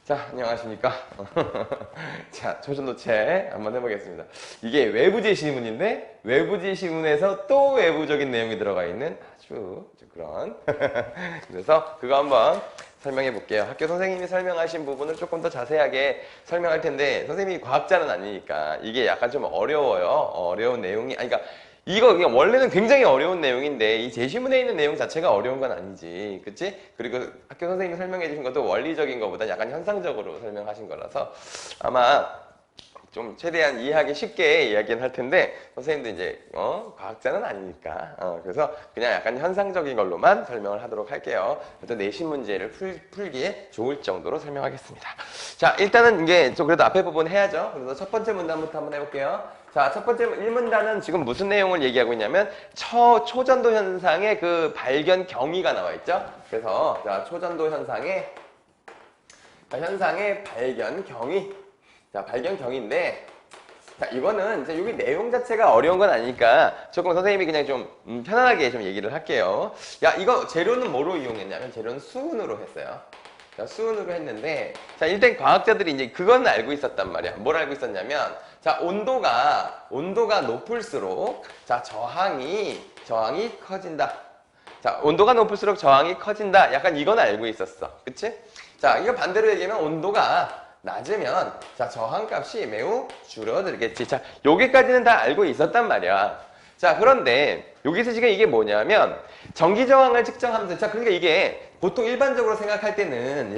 자, 안녕하십니까. 자, 초전도체 한번 해보겠습니다. 이게 외부 제시문인데 외부 제시문에서 또 외부적인 내용이 들어가 있는 아주 그런 그래서 그거 한번 설명해 볼게요. 학교 선생님이 설명하신 부분을 조금 더 자세하게 설명할 텐데 선생님이 과학자는 아니니까 이게 약간 좀 어려워요. 어려운 내용이 그러니까 이거 그냥 원래는 굉장히 어려운 내용인데 이 제시문에 있는 내용 자체가 어려운 건 아니지, 그치? 그리고 학교 선생님이 설명해 주신 것도 원리적인 것보다 약간 현상적으로 설명하신 거라서 아마 좀 최대한 이해하기 쉽게 이야기는 할 텐데 선생님도 이제 과학자는 아니니까 그래서 그냥 약간 현상적인 걸로만 설명을 하도록 할게요. 어떤 내신 문제를 풀기에 좋을 정도로 설명하겠습니다. 자, 일단은 이게 좀 그래도 앞에 부분 해야죠. 그래서 첫 번째 문단부터 한번 해볼게요. 자, 첫 번째 1문단은 지금 무슨 내용을 얘기하고 있냐면 초전도 현상의 그 발견 경위가 나와 있죠. 그래서 자, 초전도 현상의 발견 경위. 자, 발견 경위인데 자, 이거는 이제 여기 내용 자체가 어려운 건 아니니까 조금 선생님이 그냥 좀 편안하게 좀 얘기를 할게요. 야, 이거 재료는 뭐로 이용했냐면 재료는 수은으로 했어요. 자, 수은으로 했는데 자, 일단 과학자들이 이제 그건 알고 있었단 말이야. 뭘 알고 있었냐면 자, 온도가 높을수록 자, 저항이 커진다. 자, 온도가 높을수록 저항이 커진다. 약간 이건 알고 있었어. 그치? 자, 이거 반대로 얘기하면 온도가 낮으면 자, 저항값이 매우 줄어들겠지. 자, 여기까지는 다 알고 있었단 말이야. 자, 그런데 여기서 지금 이게 뭐냐면 전기 저항을 측정하면서 자, 그러니까 이게 보통 일반적으로 생각할 때는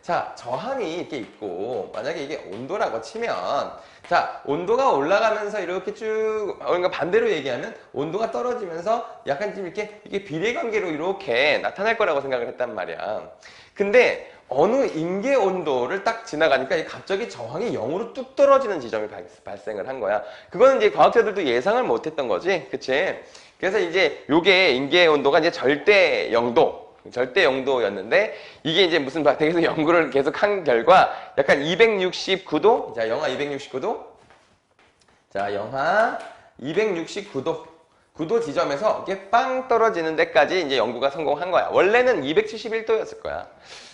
자, 저항이 이렇게 있고 만약에 이게 온도라고 치면 자, 온도가 올라가면서 이렇게 쭉 그러니까 반대로 얘기하면 온도가 떨어지면서 약간 좀 이게 비례관계로 이렇게 나타날 거라고 생각을 했단 말이야. 근데 어느 임계 온도를 딱 지나가니까 갑자기 저항이 0으로 뚝 떨어지는 지점이 발생을 한 거야. 그거는 이제 과학자들도 예상을 못 했던 거지. 그치? 그래서 이제 요게 임계 온도가 이제 절대 0도였는데 이게 이제 무슨 계속 연구를 계속 한 결과 약간 269도, 자, 영하 269도. 자, 영하 269도. 9도 지점에서 이게 빵 떨어지는 데까지 이제 연구가 성공한 거야. 원래는 271도였을 거야.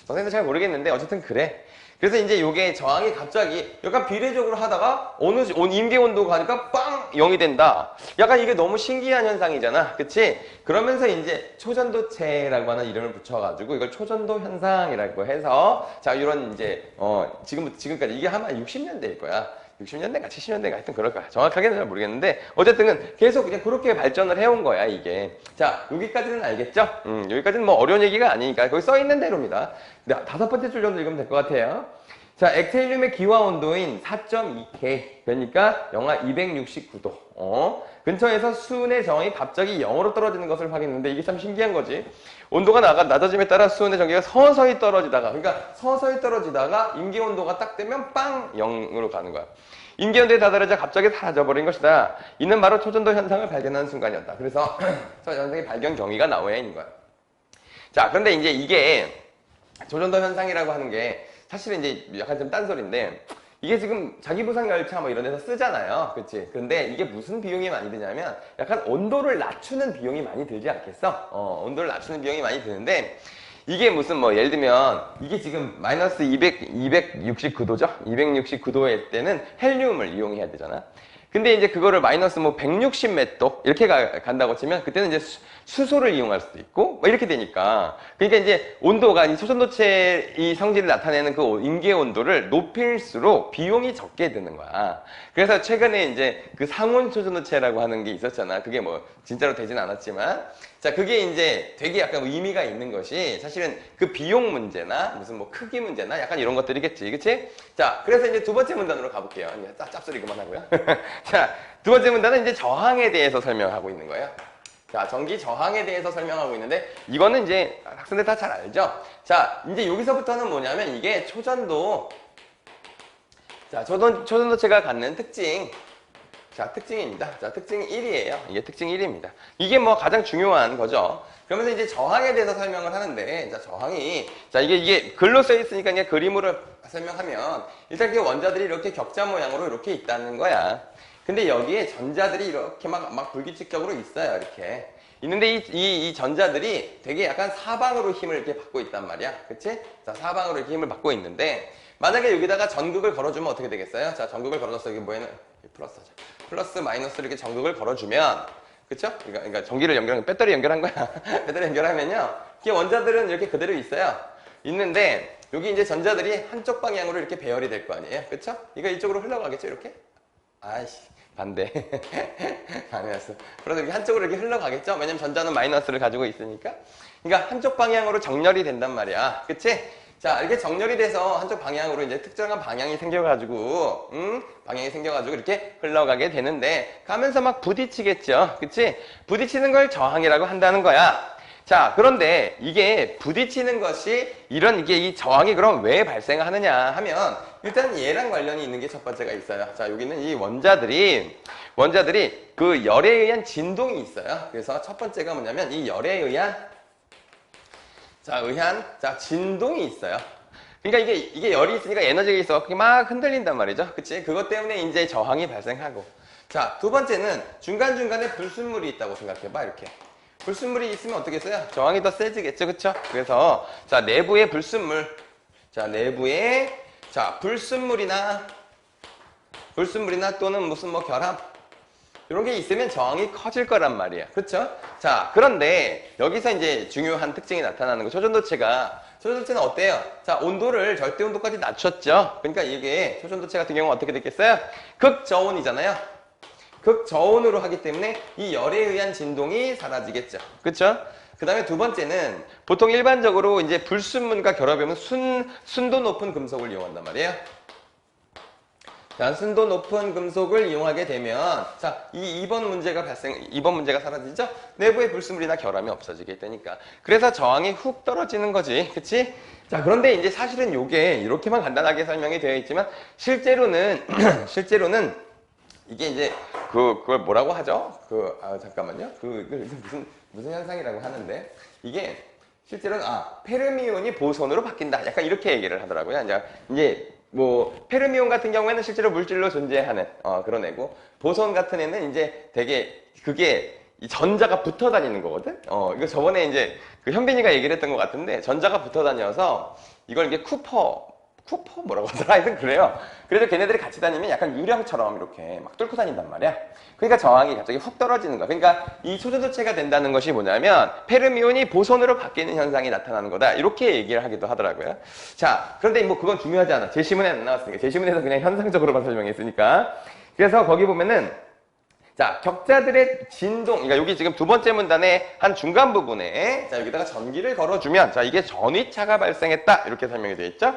선생님도 잘 모르겠는데 어쨌든 그래. 그래서 이제 요게 저항이 갑자기 약간 비례적으로 하다가 어느 임계 온도가 가니까 빵 0이 된다. 약간 이게 너무 신기한 현상이잖아. 그치? 그러면서 이제 초전도체라고 하는 이름을 붙여가지고 이걸 초전도 현상이라고 해서 자, 이런 이제 지금까지 이게 아마 60년대일 거야. 60년대인가 70년대인가 하여튼 그럴 거야. 정확하게는 잘 모르겠는데 어쨌든 계속 그냥 그렇게 발전을 해온 거야, 이게. 자, 여기까지는 알겠죠? 여기까지는 뭐 어려운 얘기가 아니니까 거기 써 있는 대로입니다. 네, 5번째 줄 정도 읽으면 될 것 같아요. 자, 액체헬륨의 기화 온도인 4.2K, 그러니까 영하 269도. 근처에서 수은의 저항이 갑자기 0으로 떨어지는 것을 확인했는데 이게 참 신기한 거지. 온도가 낮아짐에 따라 수은의 전기가 서서히 떨어지다가 임계 온도가 딱 되면 빵 0으로 가는 거야. 임계 온도에 다다르자 갑자기 사라져버린 것이다. 이는 바로 초전도 현상을 발견하는 순간이었다. 그래서 초전도 현상의 발견 경위가 나와야 있는 거야. 자, 그런데 이제 이게 초전도 현상이라고 하는 게 사실은 이제 약간 좀 딴소리인데 이게 지금 자기부상 열차 뭐 이런 데서 쓰잖아요. 그치? 근데 이게 무슨 비용이 많이 드냐면 약간 온도를 낮추는 비용이 많이 들지 않겠어? 온도를 낮추는 비용이 많이 드는데 이게 무슨 뭐 예를 들면 이게 지금 마이너스 269도죠? 269도일 때는 헬륨을 이용해야 되잖아. 근데 이제 그거를 마이너스 뭐 160 몇 도 이렇게 간다고 치면 그때는 이제 수소를 이용할 수도 있고 뭐 이렇게 되니까 그러니까 이제 온도가 이 초전도체 이 성질을 나타내는 그 임계 온도를 높일수록 비용이 적게 드는 거야. 그래서 최근에 이제 그 상온 초전도체라고 하는 게 있었잖아. 그게 뭐 진짜로 되진 않았지만 자, 그게 이제 되게 약간 의미가 있는 것이 사실은 그 비용 문제나 무슨 뭐 크기 문제나 약간 이런 것들이겠지. 그치? 자, 그래서 이제 두 번째 문단으로 가볼게요. 이제 짭소리 그만하고요. 자, 두 번째 문단은 이제 저항에 대해서 설명하고 있는 거예요. 자, 전기 저항에 대해서 설명하고 있는데 이거는 이제 학생들 다 잘 알죠? 자, 이제 여기서부터는 뭐냐면 이게 초전도 자, 초전도체가 갖는 특징 자, 특징입니다. 자, 특징 1이에요. 이게 특징 1입니다. 이게 뭐 가장 중요한 거죠. 그러면서 이제 저항에 대해서 설명을 하는데, 자, 저항이, 자, 이게 글로 써 있으니까 그냥 그림으로 설명하면, 일단 그 원자들이 이렇게 격자 모양으로 이렇게 있다는 거야. 근데 여기에 전자들이 이렇게 막 불규칙적으로 있어요. 이렇게. 있는데 이 전자들이 되게 약간 사방으로 힘을 이렇게 받고 있단 말이야. 그치? 자, 사방으로 이렇게 힘을 받고 있는데, 만약에 여기다가 전극을 걸어주면 어떻게 되겠어요? 자, 전극을 걸어줬어. 이게 뭐예요? 플러스 하자. 플러스, 마이너스로 이렇게 전극을 걸어주면, 그쵸? 그러니까 전기를 연결한, 배터리 연결한 거야. 배터리 연결하면요. 이게 원자들은 이렇게 그대로 있어요. 있는데, 여기 이제 전자들이 한쪽 방향으로 이렇게 배열이 될 거 아니에요? 그쵸? 이거 이쪽으로 흘러가겠죠? 이렇게? 아이씨. 반대. 아니었어. 그래서 이렇게 한쪽으로 이렇게 흘러가겠죠? 왜냐면 전자는 마이너스를 가지고 있으니까. 그러니까 한쪽 방향으로 정렬이 된단 말이야. 그치? 자, 이렇게 정렬이 돼서 한쪽 방향으로 이제 특정한 방향이 생겨가지고, 방향이 생겨가지고 이렇게 흘러가게 되는데, 가면서 막 부딪히겠죠? 그치? 부딪히는 걸 저항이라고 한다는 거야. 자, 그런데 이게 부딪히는 것이 이게 이 저항이 그럼 왜 발생하느냐 하면, 일단 얘랑 관련이 있는 게 첫 번째가 있어요. 자, 여기는 이 원자들이 그 열에 의한 진동이 있어요. 그래서 첫 번째가 뭐냐면 이 열에 의한 진동이 있어요. 그러니까 이게 열이 있으니까 에너지가 있어. 그게 막 흔들린단 말이죠. 그치? 그것 때문에 이제 저항이 발생하고. 자, 두 번째는 중간중간에 불순물이 있다고 생각해봐, 이렇게. 불순물이 있으면 어떻겠어요? 저항이 더 세지겠죠, 그쵸? 그래서, 자, 내부의 불순물. 자, 내부에, 자, 불순물이나 또는 무슨 뭐 결합. 이런 게 있으면 저항이 커질 거란 말이야. 그렇죠? 자, 그런데 여기서 이제 중요한 특징이 나타나는 거. 초전도체는 어때요? 자, 온도를 절대 온도까지 낮췄죠. 그러니까 이게 초전도체 같은 경우는 어떻게 됐겠어요? 극저온이잖아요. 극저온으로 하기 때문에 이 열에 의한 진동이 사라지겠죠. 그렇죠? 그 다음에 두 번째는 보통 일반적으로 이제 불순물과 결합하면 순도 높은 금속을 이용한단 말이에요. 자, 순도 높은 금속을 이용하게 되면, 자, 2번 문제가 사라지죠? 내부의 불순물이나 결함이 없어지게 되니까. 그래서 저항이 훅 떨어지는 거지. 그치? 자, 그런데 이제 사실은 요게 이렇게만 간단하게 설명이 되어 있지만, 실제로는 이게 이제, 그걸 뭐라고 하죠? 잠깐만요. 무슨 현상이라고 하는데, 이게 실제로는, 페르미온이 보손으로 바뀐다. 약간 이렇게 얘기를 하더라고요. 이제, 페르미온 같은 경우에는 실제로 물질로 존재하는, 그런 애고, 보손 같은 애는 이제 되게, 그게, 이 전자가 붙어 다니는 거거든? 이거 저번에 이제, 그 현빈이가 얘기를 했던 것 같은데, 전자가 붙어 다녀서, 이걸 이게 쿠퍼 뭐라고 하더라? 하여튼 그래요. 그래서 걔네들이 같이 다니면 약간 유령처럼 이렇게 막 뚫고 다닌단 말이야. 그러니까 저항이 갑자기 훅 떨어지는 거야. 그러니까 이 초전도체가 된다는 것이 뭐냐면 페르미온이 보손으로 바뀌는 현상이 나타나는 거다. 이렇게 얘기를 하기도 하더라고요. 자, 그런데 뭐 그건 중요하지 않아. 제시문에 안 나왔으니까. 제시문에서 그냥 현상적으로만 설명했으니까. 그래서 거기 보면은 자, 격자들의 진동, 그러니까 여기 지금 두 번째 문단의 한 중간 부분에 자, 여기다가 전기를 걸어주면 자, 이게 전위차가 발생했다. 이렇게 설명이 되어 있죠.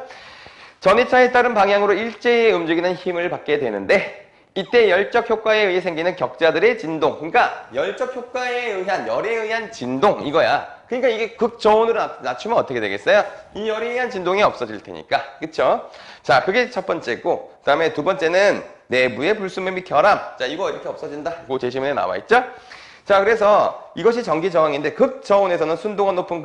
전위차에 따른 방향으로 일제히 움직이는 힘을 받게 되는데 이때 열적 효과에 의해 생기는 격자들의 진동, 그러니까 열적 효과에 의한 열에 의한 진동 이거야. 그러니까 이게 극저온으로 낮추면 어떻게 되겠어요? 이 열에 의한 진동이 없어질 테니까. 그쵸? 자, 그게 첫 번째고, 그 다음에 두 번째는 내부의 불순물 및 결함. 자, 이거 이렇게 없어진다. 그 제시문에 나와 있죠? 자, 그래서 이것이 전기 저항인데 극저온에서 순도가 높은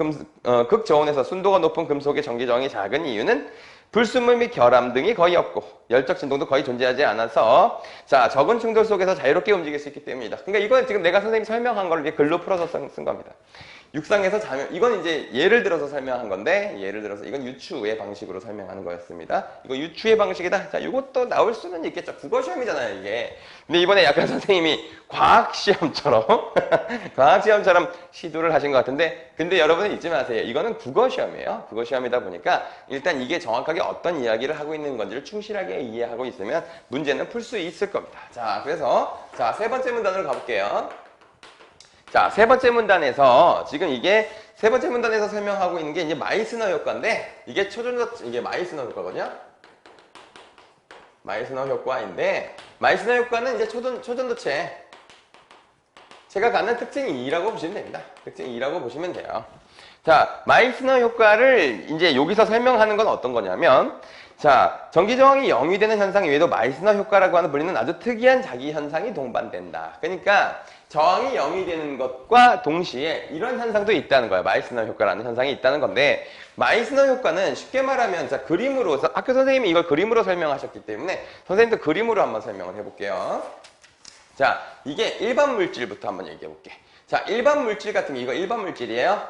금속의 전기 저항이 작은 이유는 불순물 및 결함 등이 거의 없고 열적 진동도 거의 존재하지 않아서 자, 적은 충돌 속에서 자유롭게 움직일 수 있기 때문이다. 그러니까 이건 지금 내가 선생님이 설명한 걸 이렇게 글로 풀어서 쓴 겁니다. 육상에서 이건 이제 예를 들어서 설명한 건데, 예를 들어서 이건 유추의 방식으로 설명하는 거였습니다. 이거 유추의 방식이다. 자, 이것도 나올 수는 있겠죠. 국어시험이잖아요, 이게. 근데 이번에 약간 선생님이 과학시험처럼, 과학시험처럼 시도를 하신 것 같은데, 근데 여러분은 잊지 마세요. 이거는 국어시험이에요. 국어시험이다 보니까, 일단 이게 정확하게 어떤 이야기를 하고 있는 건지를 충실하게 이해하고 있으면 문제는 풀 수 있을 겁니다. 자, 그래서, 자, 세 번째 문단으로 가볼게요. 자, 세 번째 문단에서 지금 이게 세 번째 문단에서 설명하고 있는 게 이제 마이스너 효과인데 이게 이게 마이스너 효과거든요. 마이스너 효과인데 마이스너 효과는 이제 초전도체 제가 갖는 특징이 2라고 보시면 됩니다. 특징 2라고 보시면 돼요. 자, 마이스너 효과를 이제 여기서 설명하는 건 어떤 거냐면 자, 전기 저항이 0이 되는 현상 외에도 마이스너 효과라고 하는 불리는 아주 특이한 자기 현상이 동반된다. 그러니까 저항이 0이 되는 것과 동시에 이런 현상도 있다는 거예요. 마이스너 효과라는 현상이 있다는 건데 마이스너 효과는 쉽게 말하면 자, 그림으로 학교 선생님이 이걸 그림으로 설명하셨기 때문에 선생님도 그림으로 한번 설명을 해볼게요. 자, 이게 일반 물질부터 한번 얘기해 볼게. 자, 일반 물질 같은 게 이거 일반 물질이에요.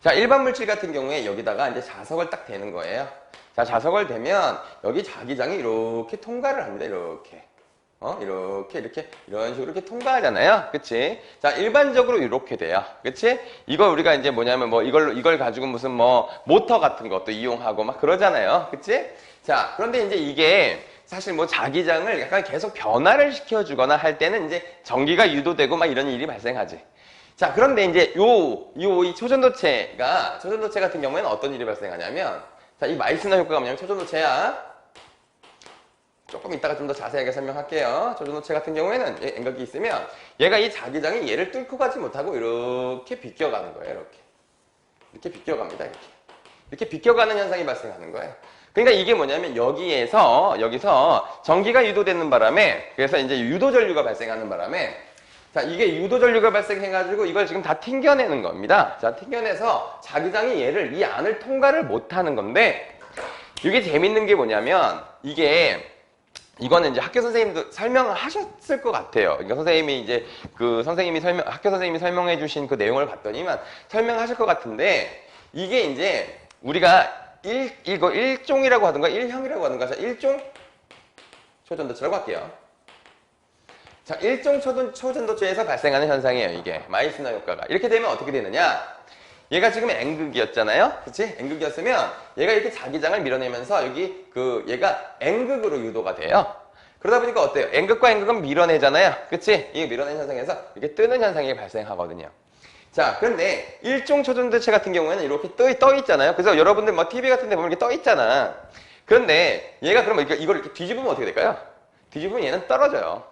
자, 일반 물질 같은 경우에 여기다가 이제 자석을 딱 대는 거예요. 자, 자석을 대면 여기 자기장이 이렇게 통과를 합니다. 이렇게. 이렇게 이런 식으로 이렇게 통과하잖아요. 그치? 자, 일반적으로 이렇게 돼요. 그치? 이걸 우리가 이제 뭐냐면 뭐 이걸 가지고 무슨 뭐 모터 같은 것도 이용하고 막 그러잖아요. 그치? 자, 그런데 이제 이게 사실 뭐 자기장을 약간 계속 변화를 시켜주거나 할 때는 이제 전기가 유도되고 막 이런 일이 발생하지. 자, 그런데 이제 이 초전도체 같은 경우에는 어떤 일이 발생하냐면, 자, 이 마이스너 효과가 뭐냐면 초전도체야. 조금 이따가 좀 더 자세하게 설명할게요. 초전도체 같은 경우에는 N극이 있으면 얘가 이 자기장이 얘를 뚫고 가지 못하고 이렇게 비껴가는 거예요. 이렇게 비껴갑니다. 이렇게 비껴가는 현상이 발생하는 거예요. 그러니까 이게 뭐냐면 여기서 전기가 유도되는 바람에, 그래서 이제 유도전류가 발생하는 바람에, 자, 이게 유도전류가 발생해가지고 이걸 지금 다 튕겨내는 겁니다. 자, 튕겨내서 자기장이 얘를 이 안을 통과를 못하는 건데, 이게 재밌는 게 뭐냐면 이거는 이제 학교 선생님도 설명을 하셨을 것 같아요. 그러니까 선생님이 이제 학교 선생님이 설명해 주신 그 내용을 봤더니만 설명하실 것 같은데, 이게 이제 우리가 이거 1종이라고 하든가 1형이라고 하든가, 자, 1종 초전도체라고 할게요. 자, 1종 초전도체에서 발생하는 현상이에요. 이게 마이스너 효과가. 이렇게 되면 어떻게 되느냐? 얘가 지금 N극이었잖아요. 그치? N극이었으면 얘가 이렇게 자기장을 밀어내면서 얘가 N극으로 유도가 돼요. 그러다 보니까 어때요? N극과 N극은 밀어내잖아요. 그치? 이게 밀어낸 현상에서 이렇게 뜨는 현상이 발생하거든요. 자, 그런데 1종 초전도체 같은 경우에는 이렇게 떠 있잖아요. 그래서 여러분들 뭐 TV 같은 데 보면 이렇게 떠 있잖아. 그런데 얘가 그러면 이걸 이렇게 뒤집으면 어떻게 될까요? 뒤집으면 얘는 떨어져요.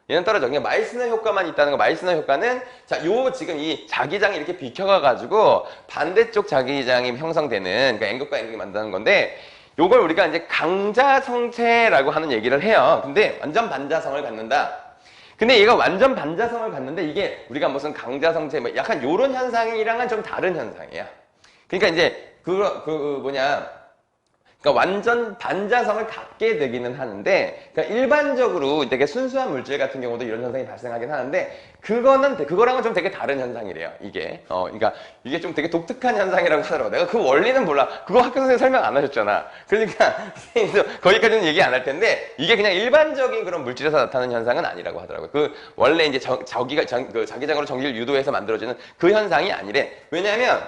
얘는 떨어져. 그냥 마이스너 효과만 있다는 거. 마이스너 효과는, 자, 지금 이 자기장이 이렇게 비켜가가지고 반대쪽 자기장이 형성되는, 그러니까 N극과 N극이 만드는 건데, 요걸 우리가 이제 강자성체라고 하는 얘기를 해요. 근데 완전 반자성을 갖는다. 근데 얘가 완전 반자성을 갖는데 이게 우리가 무슨 강자성체, 뭐 약간 요런 현상이랑은 좀 다른 현상이야. 그러니까 이제 그러니까 완전 반자성을 갖게 되기는 하는데, 그러니까 일반적으로 되게 순수한 물질 같은 경우도 이런 현상이 발생하긴 하는데, 그거랑은 좀 되게 다른 현상이래요, 이게. 그러니까 이게 좀 되게 독특한 현상이라고 하더라고. 내가 그 원리는 몰라. 그거 학교 선생님 설명 안 하셨잖아. 그러니까 선생님도 거기까지는 얘기 안 할 텐데, 이게 그냥 일반적인 그런 물질에서 나타나는 현상은 아니라고 하더라고요. 원래 이제 자기장으로 전기를 유도해서 만들어지는 그 현상이 아니래. 왜냐하면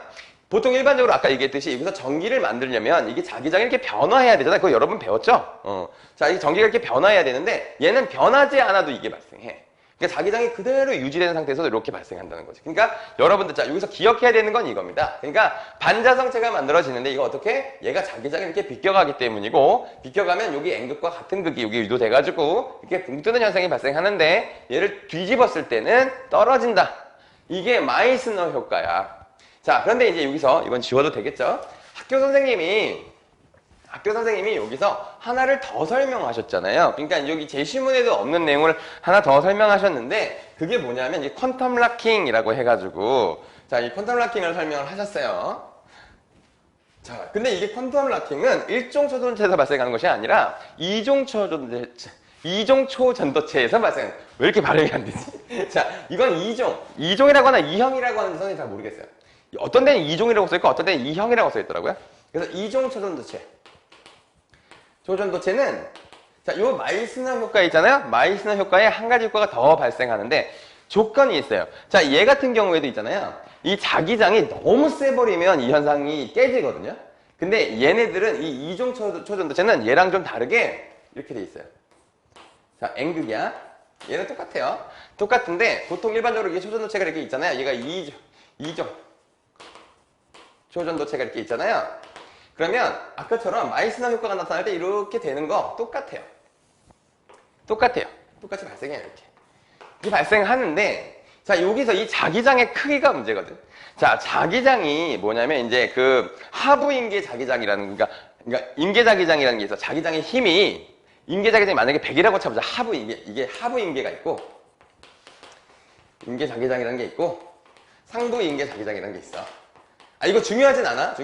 보통 일반적으로 아까 얘기했듯이 여기서 전기를 만들려면 이게 자기장이 이렇게 변화해야 되잖아요. 그거 여러분 배웠죠? 자, 이 전기가 이렇게 변화해야 되는데 얘는 변하지 않아도 이게 발생해. 그러니까 자기장이 그대로 유지되는 상태에서도 이렇게 발생한다는 거지. 그러니까 여러분들, 자, 여기서 기억해야 되는 건 이겁니다. 그러니까 반자성체가 만들어지는데 이거 어떻게? 얘가 자기장이 이렇게 비껴가기 때문이고, 비껴가면 여기 N극과 같은 극이 여기 유도돼가지고 이렇게 붕 뜨는 현상이 발생하는데 얘를 뒤집었을 때는 떨어진다. 이게 마이스너 효과야. 자, 그런데 이제 여기서 이건 지워도 되겠죠? 학교 선생님이 여기서 하나를 더 설명하셨잖아요. 그러니까 여기 제시문에도 없는 내용을 하나 더 설명하셨는데, 그게 뭐냐면 이 퀀텀 락킹이라고 해가지고, 자, 이 퀀텀 락킹을 설명을 하셨어요. 자, 근데 이게 퀀텀 락킹은 1종 초전도체에서 발생하는 것이 아니라 2종 초전도체에서 발생하는, 왜 이렇게 발음이 안 되지? 자, 이건 2종이라고 하나 2형이라고 하는지 선생님 잘 모르겠어요. 어떤 데는 2종이라고 써있고 어떤 데는 2형이라고 써있더라고요. 그래서 2종 초전도체는, 자, 요 마이스너 효과 있잖아요. 마이스너 효과에 한 가지 효과가 더 발생하는데 조건이 있어요. 자, 얘 같은 경우에도 있잖아요. 이 자기장이 너무 세버리면 이 현상이 깨지거든요. 근데 얘네들은 이 2종 초전도체는 얘랑 좀 다르게 이렇게 돼 있어요. 자, N극이야. 얘는 똑같아요. 똑같은데 보통 일반적으로 이게 초전도체가 이렇게 있잖아요. 얘가 2종 초전도체가 이렇게 있잖아요. 그러면 아까처럼 마이스너 효과가 나타날 때 이렇게 되는 거 똑같아요. 똑같이 발생해요. 이렇게 발생하는데, 자, 여기서 이 자기장의 크기가 문제거든. 자, 자기장이 뭐냐면 이제 그 하부 임계 자기장이라는, 그러니까 임계 자기장이라는 게 있어. 자기장의 힘이, 임계 자기장이 만약에 100이라고 쳐보자. 하부 임계, 이게 하부 임계가 있고, 임계 자기장이라는 게 있고, 상부 임계 자기장이라는 게 있어. 이거 중요하지 않아.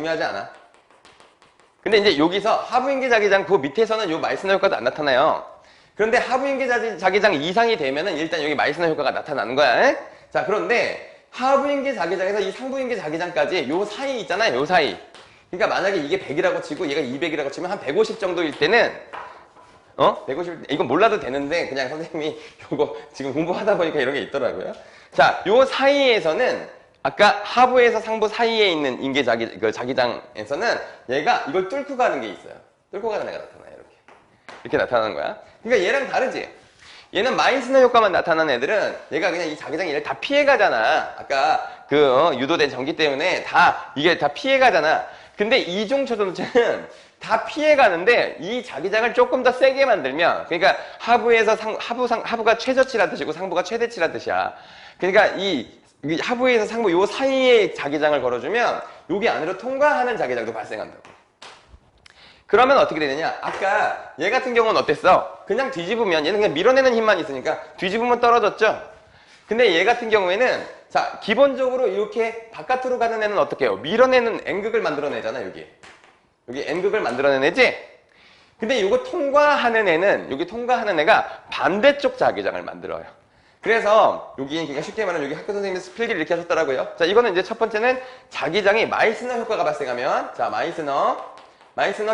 근데 이제 여기서 하부인계 자기장 그 밑에서는 요 마이스너 효과도 안 나타나요. 그런데 하부인계 자기장 이상이 되면은 일단 여기 마이스너 효과가 나타나는 거야. 자, 그런데 하부인계 자기장에서 이 상부인계 자기장까지 요 사이 있잖아요. 요 사이. 그러니까 만약에 이게 100이라고 치고 얘가 200이라고 치면 한 150 정도일 때는 150, 이건 몰라도 되는데 그냥 선생님이 요거 지금 공부하다 보니까 이런 게 있더라고요. 자, 요 사이에서는 아까 하부에서 상부 사이에 있는 인계 자기장에서는 얘가 이걸 뚫고 가는 게 있어요. 뚫고 가는 애가 나타나요. 이렇게 나타나는 거야. 그러니까 얘랑 다르지? 얘는 마이스너 효과만 나타나는 애들은 얘가 그냥 이 자기장 얘를 다 피해가잖아. 아까 그 유도된 전기 때문에 다 이게 다 피해가잖아. 근데 이중 초전도체는 다 피해가는데 이 자기장을 조금 더 세게 만들면, 그러니까 하부에서 하부가 최저치란 뜻이고 상부가 최대치란 뜻이야. 그러니까 이 하부에서 상부 요 사이에 자기장을 걸어주면 여기 안으로 통과하는 자기장도 발생한다고. 그러면 어떻게 되느냐? 아까 얘 같은 경우는 어땠어? 그냥 뒤집으면 얘는 그냥 밀어내는 힘만 있으니까 뒤집으면 떨어졌죠? 근데 얘 같은 경우에는 자, 기본적으로 이렇게 바깥으로 가는 애는 어떻게 해요? 밀어내는 N극을 만들어내잖아, 여기. 여기 N극을 만들어내지? 근데 이거 통과하는 애는, 여기 통과하는 애가 반대쪽 자기장을 만들어요. 그래서 여기 그러니까 쉽게 말하면 여기 학교 선생님이 필기를 이렇게 하셨더라고요. 자, 이거는 이제 첫 번째는 자기장이 마이스너 효과가 발생하면, 자, 마이스너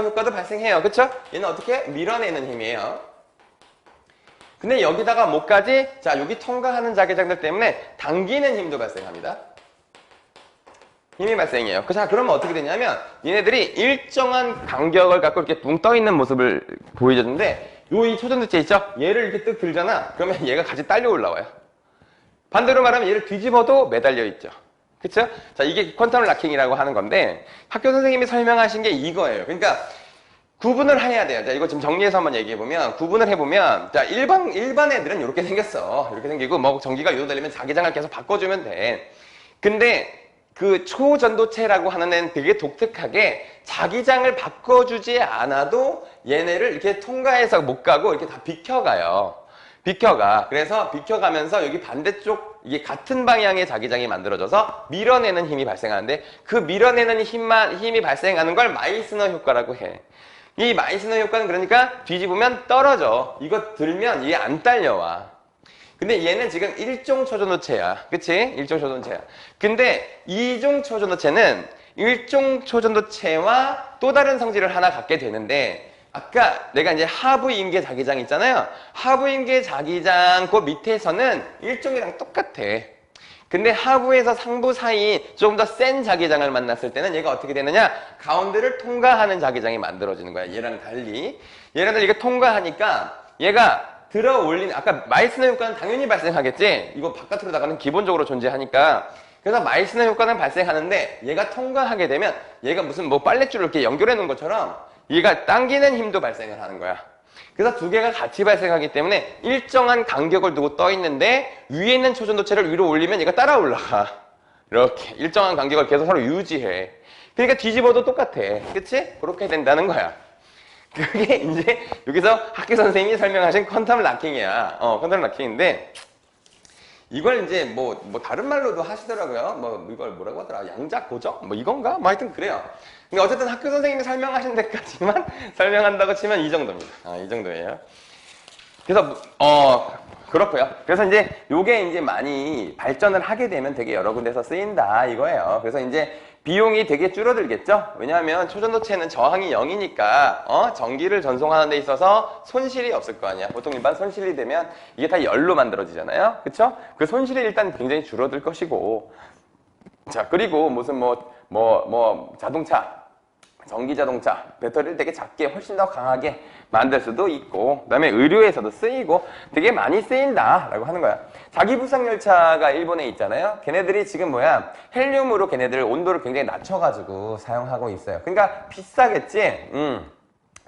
효과도 발생해요. 그쵸? 얘는 어떻게? 밀어내는 힘이에요. 근데 여기다가 뭐까지? 자, 여기 통과하는 자기장들 때문에 당기는 힘도 발생합니다. 힘이 발생해요. 자, 그러면 어떻게 되냐면 얘네들이 일정한 간격을 갖고 이렇게 붕 떠있는 모습을 보여주는데 이 초전도체 있죠? 얘를 이렇게 뜩 들잖아. 그러면 얘가 같이 딸려 올라와요. 반대로 말하면 얘를 뒤집어도 매달려 있죠. 그쵸? 자, 이게 퀀텀 락킹이라고 하는 건데 학교 선생님이 설명하신 게 이거예요. 그러니까 구분을 해야 돼요. 자, 이거 지금 정리해서 한번 얘기해보면, 구분을 해보면, 자, 일반 애들은 이렇게 생겼어. 이렇게 생기고, 뭐, 전기가 유도되려면 자기장을 계속 바꿔주면 돼. 근데, 그 초전도체라고 하는 애는 되게 독특하게 자기장을 바꿔주지 않아도 얘네를 이렇게 통과해서 못 가고 이렇게 다 비켜가요. 비켜가. 그래서 비켜가면서 여기 반대쪽, 이게 같은 방향의 자기장이 만들어져서 밀어내는 힘이 발생하는데, 그 밀어내는 힘이 발생하는 걸 마이스너 효과라고 해. 이 마이스너 효과는 그러니까 뒤집으면 떨어져. 이거 들면 얘 안 딸려와. 근데 얘는 지금 일종 초전도체야. 그치? 일종 초전도체야. 근데 이종 초전도체는 일종 초전도체와 또 다른 성질을 하나 갖게 되는데 아까 내가 이제 하부 인계 자기장 있잖아요. 하부 인계 자기장 그 밑에서는 일종이랑 똑같아. 근데 하부에서 상부 사이 좀 더 센 자기장을 만났을 때는 얘가 어떻게 되느냐? 가운데를 통과하는 자기장이 만들어지는 거야. 얘랑 달리. 얘랑 달리 이게 통과하니까 얘가 들어 올리는, 아까 마이스너 효과는 당연히 발생하겠지? 이거 바깥으로 나가는 기본적으로 존재하니까. 그래서 마이스너 효과는 발생하는데 얘가 통과하게 되면 얘가 무슨 뭐 빨랫줄을 이렇게 연결해 놓은 것처럼 얘가 당기는 힘도 발생을 하는 거야. 그래서 두 개가 같이 발생하기 때문에 일정한 간격을 두고 떠 있는데 위에 있는 초전도체를 위로 올리면 얘가 따라 올라가. 이렇게 일정한 간격을 계속 서로 유지해. 그러니까 뒤집어도 똑같아. 그치? 그렇게 된다는 거야. 그게 이제 여기서 학교 선생님이 설명하신 퀀텀 락킹이야. 퀀텀 락킹인데 이걸 이제 뭐 다른 말로도 하시더라고요. 뭐 이걸 뭐라고 하더라? 양자 고정? 뭐 이건가? 뭐 하여튼 그래요. 그러니까 어쨌든 학교 선생님이 설명하신 데까지만 설명한다고 치면 이 정도입니다. 이 정도예요. 그래서 그렇고요. 그래서 이제 요게 이제 많이 발전을 하게 되면 되게 여러 군데서 쓰인다 이거예요. 그래서 이제 비용이 되게 줄어들겠죠? 왜냐하면 초전도체는 저항이 0이니까 전기를 전송하는 데 있어서 손실이 없을 거 아니야. 보통 일반 손실이 되면 이게 다 열로 만들어지잖아요. 그쵸? 그 손실이 일단 굉장히 줄어들 것이고 자, 그리고 무슨 자동차, 전기자동차, 배터리를 되게 작게 훨씬 더 강하게 만들 수도 있고 그 다음에 의료에서도 쓰이고 되게 많이 쓰인다라고 하는 거야. 자기부상열차가 일본에 있잖아요. 걔네들이 지금 헬륨으로 걔네들 온도를 굉장히 낮춰가지고 사용하고 있어요. 그러니까 비싸겠지?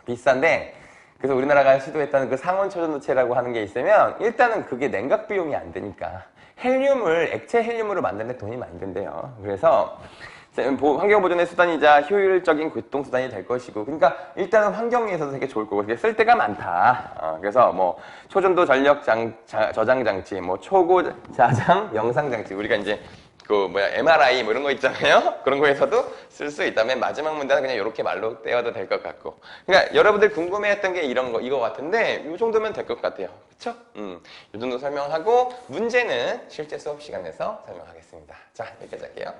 비싼데 그래서 우리나라가 시도했던 그 상온 초전도체라고 하는 게 있으면 일단은 그게 냉각 비용이 안 되니까 헬륨을 액체 헬륨으로 만드는 데 돈이 많이 든대요. 그래서 환경보존의 수단이자 효율적인 교통수단이 될 것이고 그러니까 일단은 환경에서도 되게 좋을 거고 되게 쓸 데가 많다. 그래서 뭐 초전도 전력 저장 장치, 뭐 초고 자장 영상 장치 우리가 이제 그 뭐야 MRI 뭐 이런 거 있잖아요. 그런 거에서도 쓸 수 있다면 마지막 문단은 그냥 이렇게 말로 떼어도 될 것 같고. 그러니까 여러분들 궁금해했던 게 이거 같은데 이 정도면 될 것 같아요. 그쵸? 이 정도 설명하고 문제는 실제 수업 시간에서 설명하겠습니다. 자, 여기까지 할게요.